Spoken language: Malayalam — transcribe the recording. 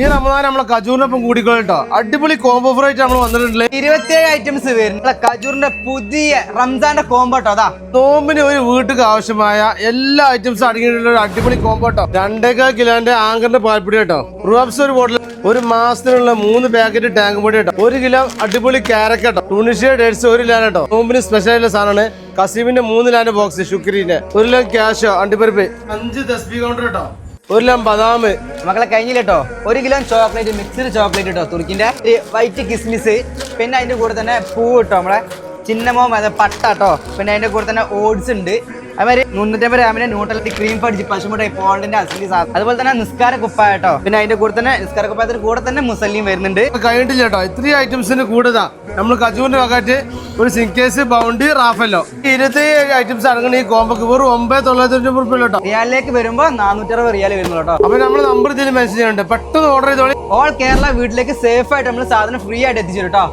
ഈ റമദാൻ നമ്മളെ കജൂറിനൊപ്പം കൂടിക്കോട്ടോ. അടിപൊളി കോംബോ ഓഫർ ആയിട്ട് നമ്മൾ വന്നിട്ടുണ്ടല്ലേ. 27 ഐറ്റംസ് വരുന്ന കജൂറിന്റെ പുതിയ റംസാന്റെ കോമ്പോട്ടോ. അതാ നോമ്പിന് ഒരു വീട്ടിൽ ആവശ്യമായ എല്ലാ ഐറ്റംസും അടങ്ങിയിട്ടുള്ള ഒരു അടിപൊളി കോമ്പോട്ടോ. 2.25 കിലോന്റെ ആങ്കറിന്റെ പാൽപ്പൊടി കേട്ടോ. റൂബ്സ് ഒരു ബോട്ടിൽ, ഒരു മാസത്തിനുള്ള 3 പാക്കറ്റ് ടാങ്ക് പൊടി കേട്ടോ. 1 കിലോ അടിപൊളി ക്യാരറ്റ് കേട്ടോ. ടുണീഷ്യ ഡേറ്റ്സ് 1 ലാൻ കേട്ടോ. നോമ്പിന് സ്പെഷ്യൽ ആയിട്ടുള്ള സാധനമാണ്. കസീമിന്റെ 3 ലാൻ ബോക്സ്, ശുക്രീന്റെ 1 ലാൻ ക്യാഷോ, അണ്ടിപ്പരിപ്പ് 5 തസ്ബീഹ് കൗണ്ടർ കേട്ടോ. 1 ലാൻ ബദാം. മക്കളെ കഴിഞ്ഞില്ലോ 1 കിലോ ചോക്ലേറ്റ്, മിക്സ്ഡ് ചോക്ലേറ്റ് കേട്ടോ, തുർക്കിന്റെ വൈറ്റ് കിസ്മിസ്. പിന്നെ അതിന്റെ കൂടെ തന്നെ പൂ കേട്ടോ, നമ്മളെ ചിന്നമോ പട്ട കേട്ടോ. പിന്നെ അതിന്റെ കൂടെ തന്നെ ഓട്സ് ഉണ്ട്. അതുമാതിരി 350 ഗ്രാമിന്റെ ന്യൂട്രലിറ്റി ക്രീം ഫഡ്ജ് പശുമുട്ട പോണ്ടിന്റെ അസലി സാധനം. അതുപോലെ തന്നെ നിസ്കാര കുപ്പായ കേട്ടോ. പിന്നെ അതിന്റെ കൂടെ തന്നെ നിസ്കാര കുപ്പായത്തിന് കൂടെ തന്നെ മുസല്ലിയും വരുന്നുണ്ട്. കഴിഞ്ഞിട്ടില്ല കേട്ടോ. ഇത്രയും ഐറ്റംസിന് കൂടുതലാ നമ്മൾ കജൂറിന്റെ വകാറ്റ് ഒരു സിങ്കേസ്, ബൗണ്ടി, റാഫല്ലോ 27 ഐറ്റംസ് അടങ്ങുന്ന ഈ കോമ്പോക്ക് വെറും 9,990 കേട്ടോ. റിയാലിലേക്ക് വരുമ്പോ 460 റിയാൽ വരുന്നു കേട്ടോ. അപ്പൊ നമ്മൾ നമ്പർ ഇതിൽ മെൻഷൻ ചെയ്യുന്നുണ്ട്. പെട്ടെന്ന് ഓർഡർ ചെയ്തോളി. ഓൾ കേരള വീട്ടിലേക്ക് സേഫ് ആയിട്ട് നമ്മൾ സാധനം ഫ്രീ ആയിട്ട് എത്തിച്ചു കേട്ടോ.